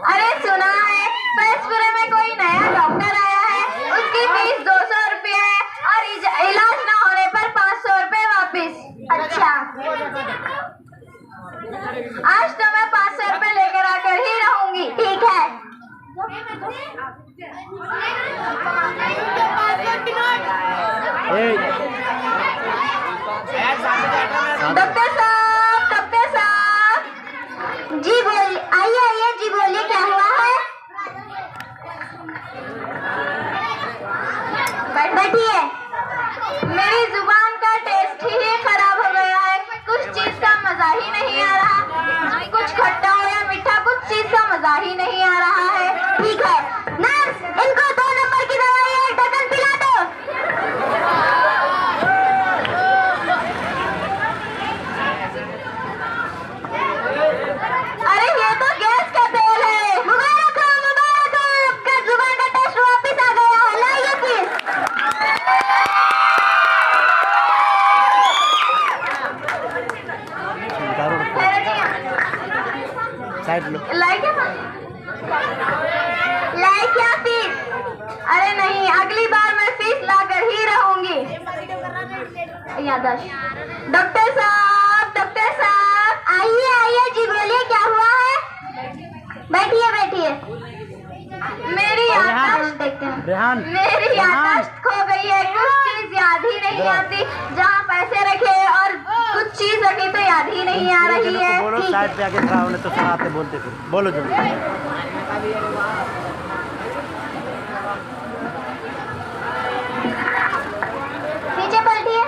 अरे सुना है फैसपुरे में कोई नया डॉक्टर आया है, उसकी फीस 200 रुपया है और इलाज ना होने पर 500 रुपये वापिस। अच्छा, आज तो मैं 500 रुपये लेकर आकर ही रहूंगी। ठीक है। डॉक्टर साहब, जी बोलिए। आइए जी बोलिए, क्या हुआ है? बैठिए। मेरी जुबान का टेस्ट ही खराब हो गया है, कुछ चीज का मजा ही नहीं आ रहा, कुछ खट्टा हो या मीठा, कुछ चीज का मजा ही नहीं आ रहा है। ठीक है नर्स, इनको 2 नंबर की दवाई है, ढक्कन पिला दो। अरे ये तो गैस का तेल है। मुबारक हो, आपका जुबान का टेस्ट वापस आ गया है। लाइए प्लीज। लाइक क्या फीस? अरे नहीं, अगली बार मैं फीस लाकर ही रहूंगी। याददाश्त। डॉक्टर साहब, आइए जी बोलिए, क्या हुआ है? बैठिए। मेरी याददाश्त देखते हैं। मेरी याददाश्त खो गई है, कुछ चीज याद ही नहीं आती। जहाँ पैसे रखे और कुछ चीज रखी तो याद ही नहीं आ रही है। बोलो साइड पे आके खड़ा होने तो सुनाते बोलते फिर बोलो जो। नीचे पलटिए।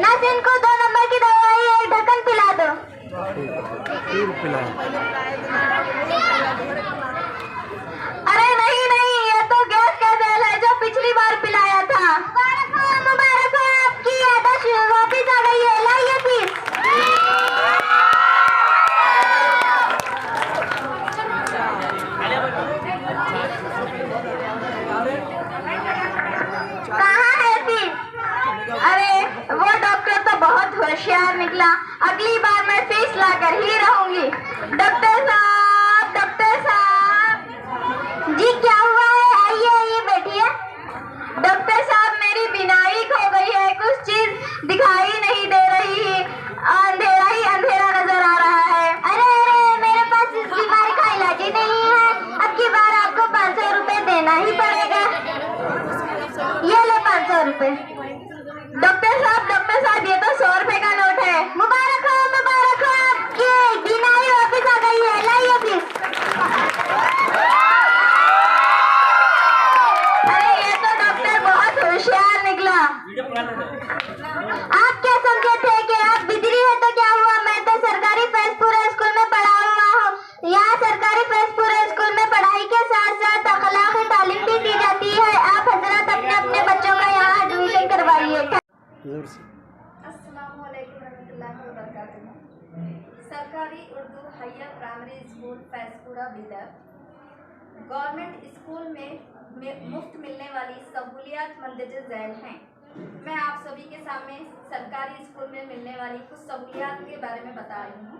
नर्स, इनको 2 नंबर की दवाई है, ढक्कन पिला दो। अरे नहीं, ये तो गैस का तेल है जो पिछली बार पिलाया था। मुबारक हो, आपकी याददाश्त वापस आ गई है। लाइए प्लीज। कहाँ है फीस? अरे वो डॉक्टर तो बहुत होशियार निकला, अगली बार मैं फीस लाकर ही रहूंगी। डॉक्टर साहब, जी क्या हुआ है? आइए बैठिए। डॉक्टर साहब, मेरी बीनाई खो गई है, कुछ चीज दिखाई नहीं दे रही, अंधेरा ही अंधेरा नजर आ रहा है। अरे मेरे पास इस बीमारी का इलाज ही नहीं है, अब की बार आपको 500 रुपये देना ही पड़ेगा। ये ले 500 रुपये। डॉक्टर साहब, ये तो 100 रुपए का नोट है। मुबारक हो, आपकी बीमारी वापस आ गई है। लाइए प्लीज। अरे ये तो डॉक्टर बहुत होशियार निकला। आप क्या समझे थे कि आप बिजली है तो क्या हुआ? मैं तो सरकारी फैसपुरा स्कूल में पढ़ा हुआ हूँ। यहाँ सरकारी फैसपुरा स्कूल में पढ़ाई के साथ साथ अखलाकी तालीम भी दी जाती है। आप हजरत अपने बच्चों का यहाँ एडमिशन करवाइए। अस्सलाम वालेकुम रहमतुल्लाहि व बरकातुहू। सरकारी Urdu higher primary school Faispura Bidar government school में मुफ्त मिलने वाली सहूलियात मंदरजा झैल हैं। मैं आप सभी के सामने सरकारी स्कूल में मिलने वाली कुछ सहूलियात के बारे में बता रही हूँ।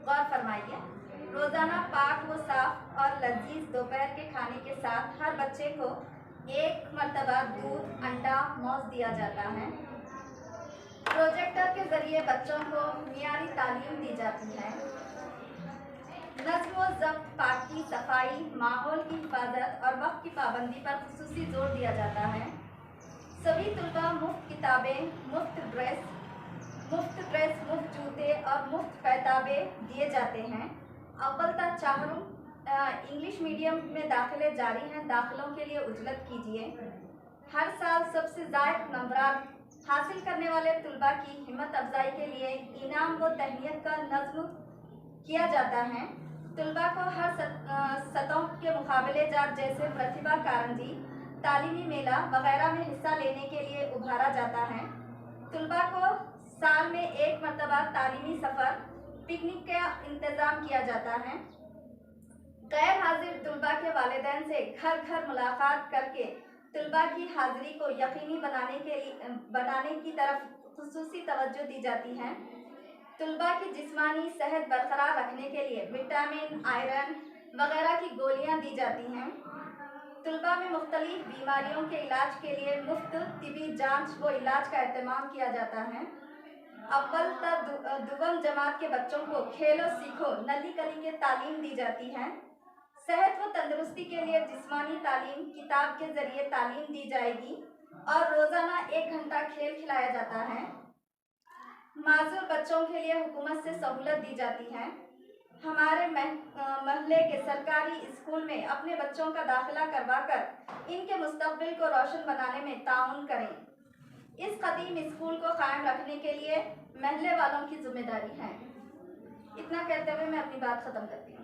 गौर फरमाइए। रोज़ाना पाक व साफ और लजीज दोपहर के खाने के साथ हर बच्चे को 1 मरतबा दूध, अंडा, मौज दिया जाता है। प्रोजेक्टर के जरिए बच्चों को मियारी तालीम दी जाती है। नज़्म व ज़ब्त, पाकी, सफाई, माहौल की हिफाजत और वक्त की पाबंदी पर खुसूसी जोर दिया जाता है। सभी तुलबा मुफ्त किताबें, मुफ्त ड्रेस, मुफ्त जूते और मुफ्त पैताबे दिए जाते हैं। अव्वल ता चाहरों इंग्लिश मीडियम में दाखिले जारी हैं, दाखिलों के लिए उजलत कीजिए। हर साल सबसे ज़ायद नंबरात हासिल करने वाले तुलबा की हिम्मत अफजाई के लिए इनाम व तहनीत का नज़्म किया जाता है। तुलबा को हर सतहों के मुकाबले जात जैसे प्रतिभा कारंजी, तालीमी मेला वगैरह में हिस्सा लेने के लिए उभारा जाता है। तुलबा को साल में 1 मरतबा तालीमी सफ़र, पिकनिक का इंतज़ाम किया जाता है। गैर हाजिर तुलबा के वालिदैन से घर घर मुलाकात करके तलबा की हाजिरी को यकीनी बनाने की तरफ खुसूसी तवज्जो दी जाती है। तलबा की जिस्मानी सेहत बरकरार रखने के लिए विटामिन, आयरन वगैरह की गोलियां दी जाती हैं। तलबा में मुख्तलिफ बीमारियों के इलाज के लिए मुफ्त तिबी जांच व इलाज का एहतमाम किया जाता है। अव्वल तक दुवम जमात के बच्चों को खेलो सीखो नली कली के तालीम दी जाती है। सेहत व तंदुरुस्ती के लिए जिस्मानी तालीम किताब के जरिए तालीम दी जाएगी और रोज़ाना 1 घंटा खेल खिलाया जाता है। माजूर बच्चों के लिए हुकूमत से सहूलत दी जाती है। हमारे महल्ले के सरकारी स्कूल में अपने बच्चों का दाखिला करवाकर इनके मुस्तकबिल को रोशन बनाने में ताउन करें। इस कदीम स्कूल को कायम रखने के लिए महल्ले वालों की जिम्मेदारी है। इतना कहते हुए मैं अपनी बात ख़त्म करती हूँ।